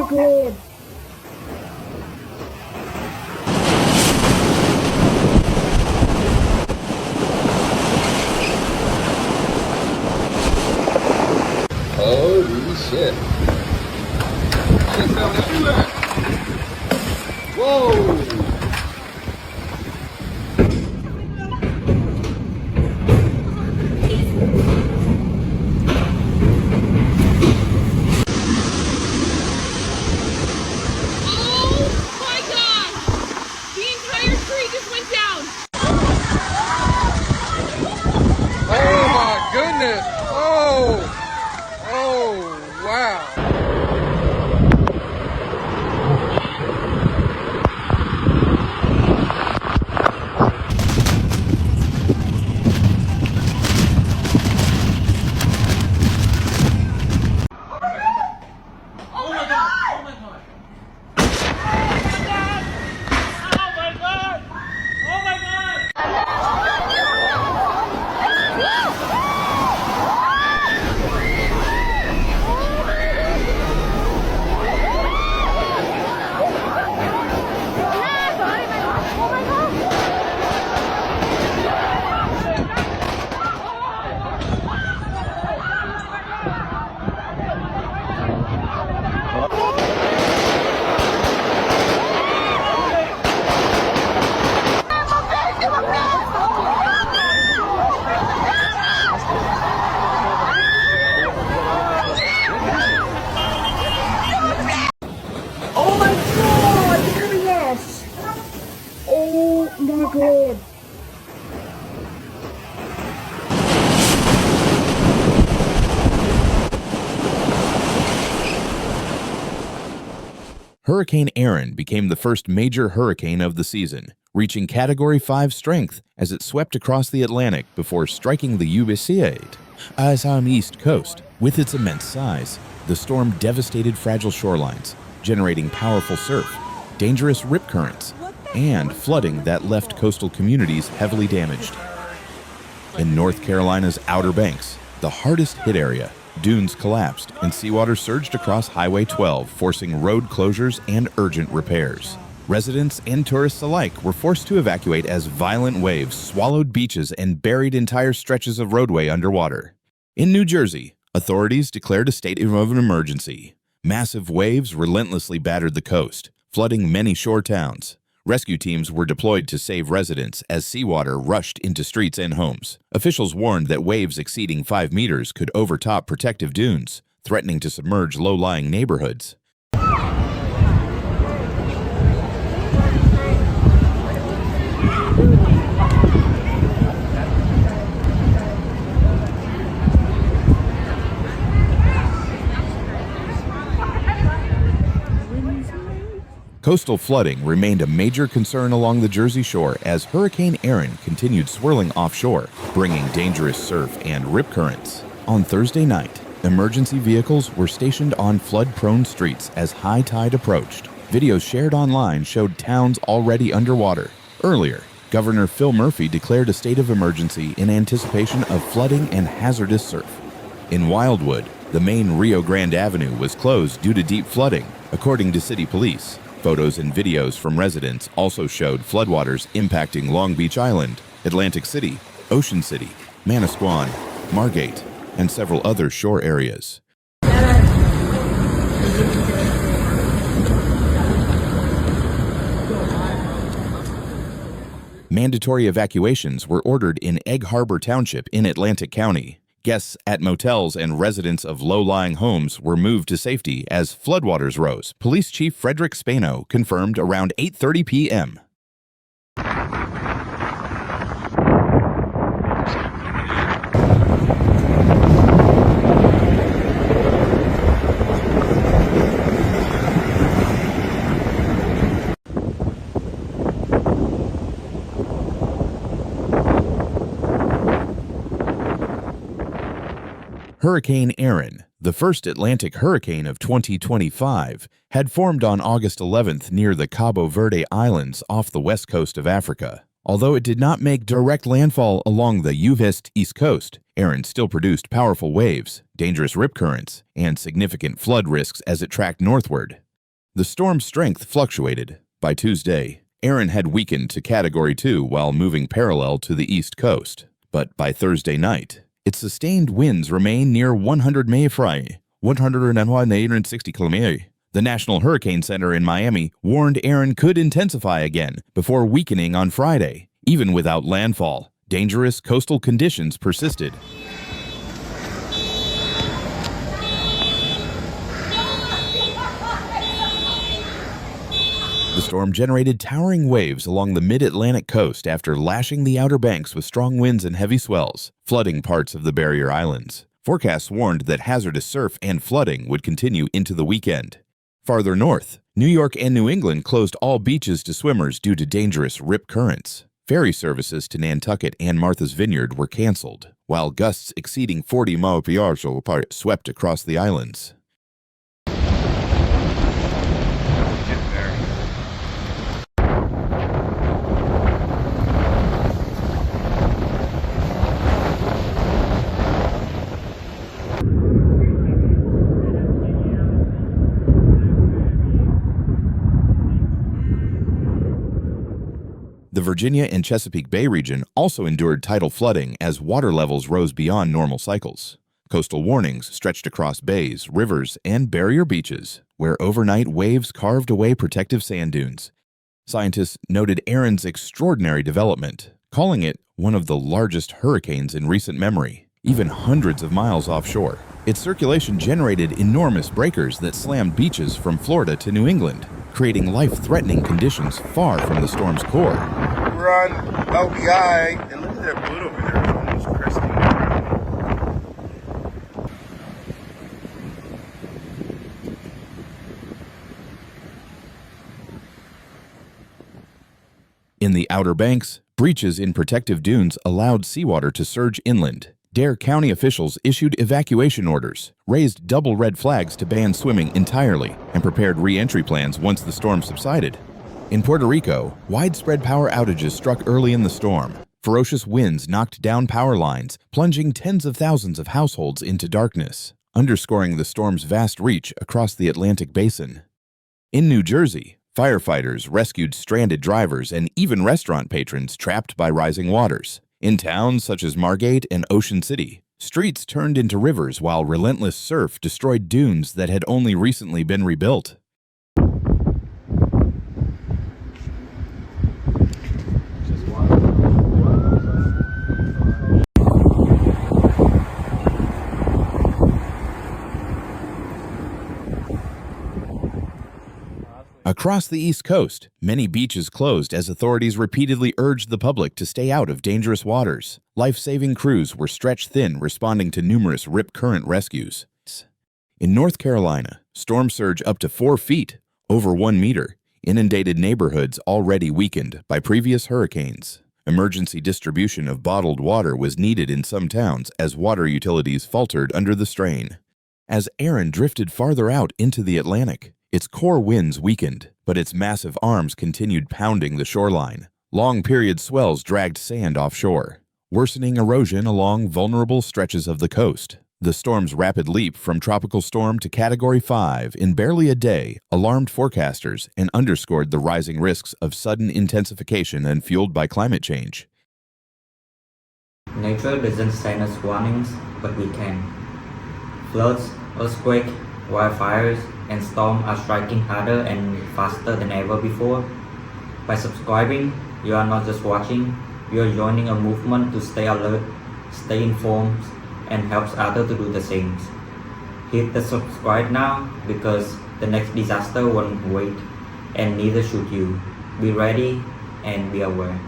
decay. Holy shit. Shit's out everywhere. Whoa. Oh my goodness! Oh, wow! Oh my god, yes! Oh my god. Hurricane Erin became the first major hurricane of the season, reaching Category 5 strength as it swept across the Atlantic before striking the east coast. With its immense size, the storm devastated fragile shorelines, generating powerful surf, dangerous rip currents, and flooding that left coastal communities heavily damaged. In North Carolina's Outer Banks, the hardest hit area, dunes collapsed and seawater surged across Highway 12, forcing road closures and urgent repairs. Residents and tourists alike were forced to evacuate as violent waves swallowed beaches and buried entire stretches of roadway underwater. In New Jersey, authorities declared a state of an emergency. Massive waves relentlessly battered the coast, flooding many shore towns. Rescue teams were deployed to save residents as seawater rushed into streets and homes. Officials warned that waves exceeding 5 meters could overtop protective dunes, threatening to submerge low-lying neighborhoods. Coastal flooding remained a major concern along the Jersey Shore as Hurricane Erin continued swirling offshore, bringing dangerous surf and rip currents. On Thursday night, emergency vehicles were stationed on flood-prone streets as high tide approached. Videos shared online showed towns already underwater. Earlier, Governor Phil Murphy declared a state of emergency in anticipation of flooding and hazardous surf. In Wildwood, the main Rio Grande Avenue was closed due to deep flooding, according to city police. Photos and videos from residents also showed floodwaters impacting Long Beach Island, Atlantic City, Ocean City, Manasquan, Margate, and several other shore areas. Mandatory evacuations were ordered in Egg Harbor Township in Atlantic County. Guests at motels and residents of low-lying homes were moved to safety as floodwaters rose. Police Chief Frederick Spano confirmed around 8:30 p.m. Hurricane Erin, the first Atlantic hurricane of 2025, had formed on August 11th near the Cabo Verde Islands off the west coast of Africa. Although it did not make direct landfall along the east coast, Erin still produced powerful waves, dangerous rip currents, and significant flood risks as it tracked northward. The storm's strength fluctuated. By Tuesday, Erin had weakened to Category 2 while moving parallel to the east coast. But by Thursday night, its sustained winds remain near 100 mph, 160 km. The National Hurricane Center in Miami warned Erin could intensify again before weakening on Friday. Even without landfall, dangerous coastal conditions persisted. The storm generated towering waves along the mid-Atlantic coast after lashing the Outer Banks with strong winds and heavy swells, flooding parts of the barrier islands. Forecasts warned that hazardous surf and flooding would continue into the weekend. Farther north, New York and New England closed all beaches to swimmers due to dangerous rip currents. Ferry services to Nantucket and Martha's Vineyard were canceled, while gusts exceeding 40 mph swept across the islands. The Virginia and Chesapeake Bay region also endured tidal flooding as water levels rose beyond normal cycles. Coastal warnings stretched across bays, rivers, and barrier beaches, where overnight waves carved away protective sand dunes. Scientists noted Erin's extraordinary development, calling it one of the largest hurricanes in recent memory, even hundreds of miles offshore. Its circulation generated enormous breakers that slammed beaches from Florida to New England, creating life-threatening conditions far from the storm's core. We're on LBI, and look at that boat over there. It's almost cresting the ground. In the Outer Banks, breaches in protective dunes allowed seawater to surge inland. Dare County officials issued evacuation orders, raised double red flags to ban swimming entirely, and prepared re-entry plans once the storm subsided. In Puerto Rico, widespread power outages struck early in the storm. Ferocious winds knocked down power lines, plunging tens of thousands of households into darkness, underscoring the storm's vast reach across the Atlantic basin. In New Jersey, firefighters rescued stranded drivers and even restaurant patrons trapped by rising waters. In towns such as Margate and Ocean City, streets turned into rivers while relentless surf destroyed dunes that had only recently been rebuilt. Across the East Coast, many beaches closed as authorities repeatedly urged the public to stay out of dangerous waters. Life-saving crews were stretched thin responding to numerous rip current rescues. In North Carolina, storm surge up to 4 feet, over 1 meter, inundated neighborhoods already weakened by previous hurricanes. Emergency distribution of bottled water was needed in some towns as water utilities faltered under the strain. As Erin drifted farther out into the Atlantic, its core winds weakened, but its massive arms continued pounding the shoreline. Long-period swells dragged sand offshore, worsening erosion along vulnerable stretches of the coast. The storm's rapid leap from tropical storm to Category 5 in barely a day alarmed forecasters and underscored the rising risks of sudden intensification and fueled by climate change. Nature doesn't send us warnings, but we can. Floods, earthquakes, wildfires, and storms are striking harder and faster than ever before. By subscribing, you are not just watching, you are joining a movement to stay alert, stay informed, and helps others to do the same. Hit the subscribe now because the next disaster won't wait, and neither should you. Be ready and be aware.